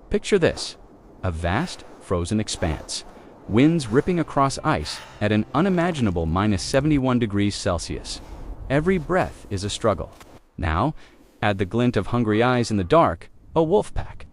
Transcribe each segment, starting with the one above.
Picture this: a vast, frozen expanse, winds ripping across ice at an unimaginable -71 degrees Celsius. Every breath is a struggle. Now, add the glint of hungry eyes in the dark, a wolf pack.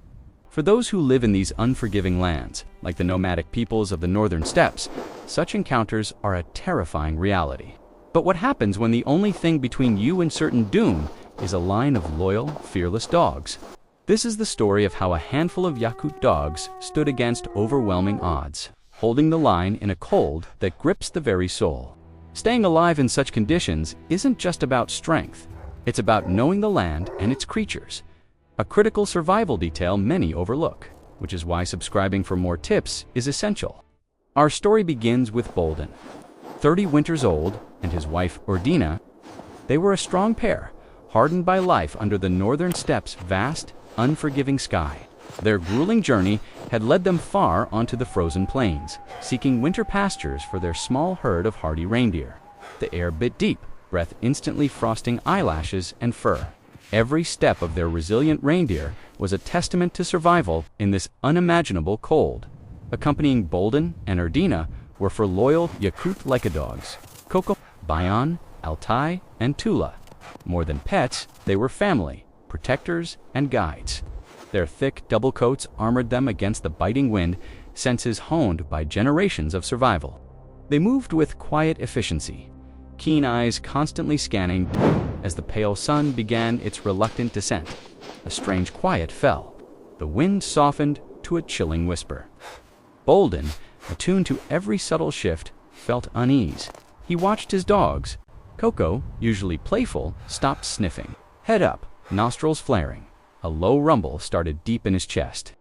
For those who live in these unforgiving lands, like the nomadic peoples of the northern steppes, such encounters are a terrifying reality. But what happens when the only thing between you and certain doom is a line of loyal, fearless dogs? This is the story of how a handful of Yakut dogs stood against overwhelming odds, holding the line in a cold that grips the very soul. Staying alive in such conditions isn't just about strength. It's about knowing the land and its creatures, a critical survival detail many overlook, which is why subscribing for more tips is essential. Our story begins with Bolden, 30 winters old, and his wife Ordina. They were a strong pair, hardened by life under the northern steppes' vast, unforgiving sky. Their grueling journey had led them far onto the frozen plains, seeking winter pastures for their small herd of hardy reindeer. The air bit deep, breath instantly frosting eyelashes and fur. Every step of their resilient reindeer was a testament to survival in this unimaginable cold. Accompanying Bolden and Ordina were for loyal Yakut Lycadogs, Coco, Bayan, Altai, and Tula. More than pets, they were family, protectors, and guides. Their thick double coats armored them against the biting wind, senses honed by generations of survival. They moved with quiet efficiency, keen eyes constantly scanning. As the pale sun began its reluctant descent, a strange quiet fell. The wind softened to a chilling whisper. Bolden, attuned to every subtle shift, felt unease. He watched his dogs. Coco, usually playful, stopped sniffing. Head up, nostrils flaring. A low rumble started deep in his chest.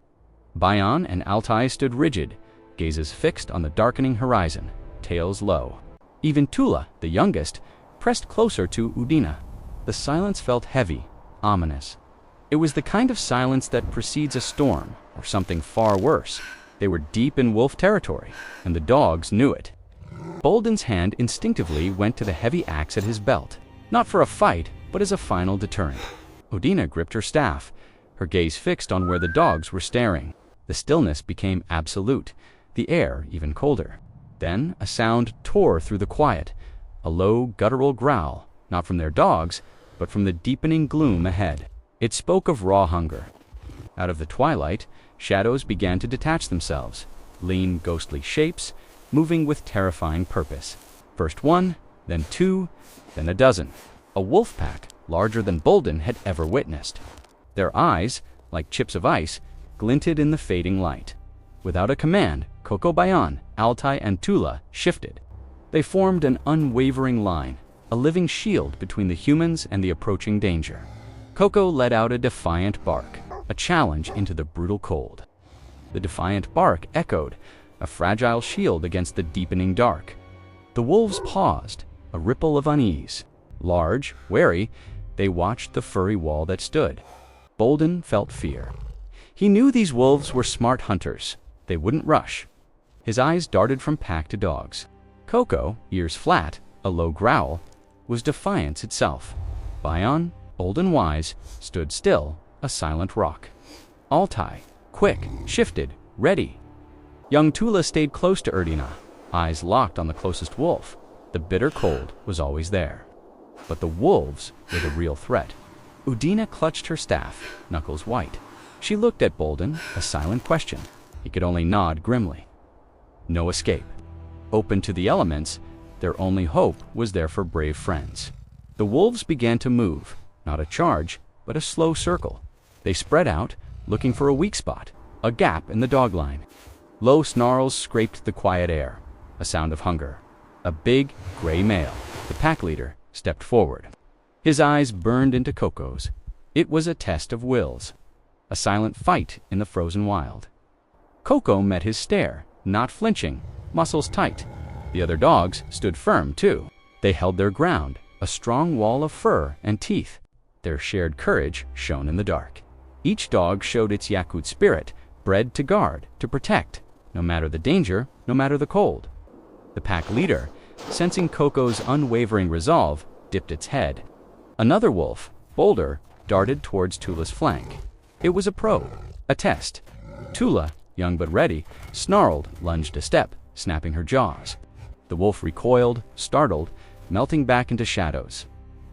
Bayan and Altai stood rigid, gazes fixed on the darkening horizon, tails low. Even Tula, the youngest, pressed closer to Udina. The silence felt heavy, ominous. It was the kind of silence that precedes a storm, or something far worse. They were deep in wolf territory, and the dogs knew it. Bolden's hand instinctively went to the heavy axe at his belt, not for a fight, but as a final deterrent. Udina gripped her staff, her gaze fixed on where the dogs were staring. The stillness became absolute, the air even colder. Then a sound tore through the quiet, a low, guttural growl, not from their dogs, but from the deepening gloom ahead. It spoke of raw hunger. Out of the twilight, shadows began to detach themselves, lean, ghostly shapes, moving with terrifying purpose. First one, then two, then a dozen. A wolf pack larger than Bolden had ever witnessed. Their eyes, like chips of ice, glinted in the fading light. Without a command, Coco, Bayan, Altai, and Tula shifted. They formed an unwavering line, a living shield between the humans and the approaching danger. Coco let out a defiant bark, a challenge into the brutal cold. The defiant bark echoed, a fragile shield against the deepening dark. The wolves paused, a ripple of unease. Large, wary, they watched the furry wall that stood. Bolden felt fear. He knew these wolves were smart hunters. They wouldn't rush. His eyes darted from pack to dogs. Coco, ears flat, a low growl, was defiance itself. Bayan, old and wise, stood still, a silent rock. Altai, quick, shifted, ready. Young Tula stayed close to Erdina, eyes locked on the closest wolf. The bitter cold was always there. But the wolves were the real threat. Udina clutched her staff, knuckles white. She looked at Bolden, a silent question. He could only nod grimly. No escape. Open to the elements, their only hope was there for brave friends. The wolves began to move, not a charge, but a slow circle. They spread out, looking for a weak spot, a gap in the dog line. Low snarls scraped the quiet air, a sound of hunger. A big, gray male, the pack leader, stepped forward. His eyes burned into Coco's. It was a test of wills, a silent fight in the frozen wild. Coco met his stare, not flinching, muscles tight. The other dogs stood firm, too. They held their ground, a strong wall of fur and teeth. Their shared courage shone in the dark. Each dog showed its Yakut spirit, bred to guard, to protect, no matter the danger, no matter the cold. The pack leader, sensing Coco's unwavering resolve, dipped its head. Another wolf, bolder, darted towards Tula's flank. It was a probe, a test. Tula, young but ready, snarled, lunged a step, snapping her jaws. The wolf recoiled, startled, melting back into shadows.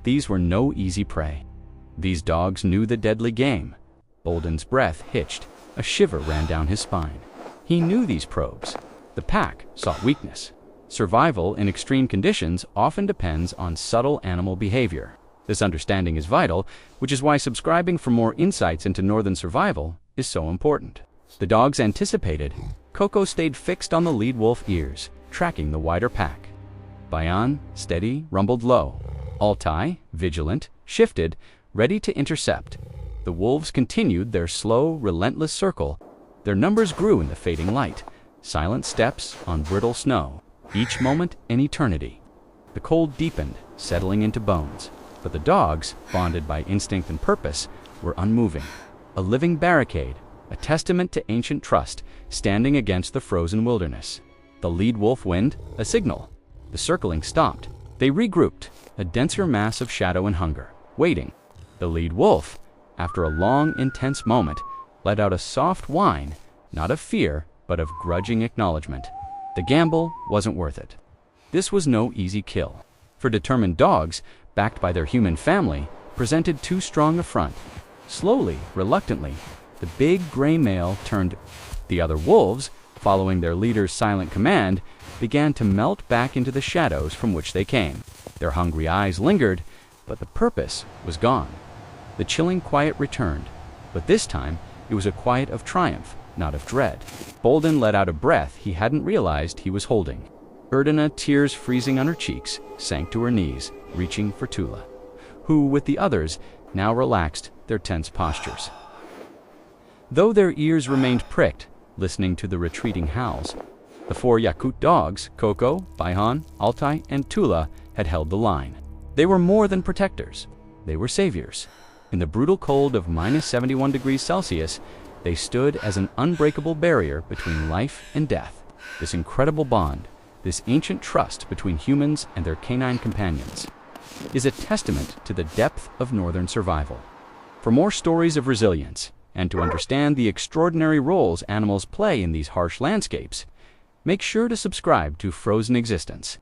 These were no easy prey. These dogs knew the deadly game. Bolden's breath hitched. A shiver ran down his spine. He knew these probes. The pack sought weakness. Survival in extreme conditions often depends on subtle animal behavior. This understanding is vital, which is why subscribing for more insights into northern survival is so important. The dogs anticipated. Coco stayed fixed on the lead wolf ears, tracking the wider pack. Bayan, steady, rumbled low. Altai, vigilant, shifted, ready to intercept. The wolves continued their slow, relentless circle. Their numbers grew in the fading light. Silent steps on brittle snow. Each moment an eternity. The cold deepened, settling into bones. But the dogs, bonded by instinct and purpose, were unmoving. A living barricade, a testament to ancient trust, standing against the frozen wilderness. The lead wolf wind, a signal. The circling stopped. They regrouped, a denser mass of shadow and hunger, waiting. The lead wolf, after a long, intense moment, let out a soft whine, not of fear, but of grudging acknowledgement. The gamble wasn't worth it. This was no easy kill. For determined dogs, backed by their human family, presented too strong a front. Slowly, reluctantly, the big gray male turned. The other wolves, following their leader's silent command, began to melt back into the shadows from which they came. Their hungry eyes lingered, but the purpose was gone. The chilling quiet returned, but this time it was a quiet of triumph, not of dread. Bolden let out a breath he hadn't realized he was holding. Erdina, tears freezing on her cheeks, sank to her knees, reaching for Tula, who, with the others, now relaxed their tense postures. Though their ears remained pricked, listening to the retreating howls, the 4 Yakut dogs, Coco, Baihan, Altai, and Tula, had held the line. They were more than protectors. They were saviors. In the brutal cold of -71°C, they stood as an unbreakable barrier between life and death. This incredible bond, this ancient trust between humans and their canine companions, is a testament to the depth of northern survival. For more stories of resilience, and to understand the extraordinary roles animals play in these harsh landscapes, make sure to subscribe to Frozen Existence.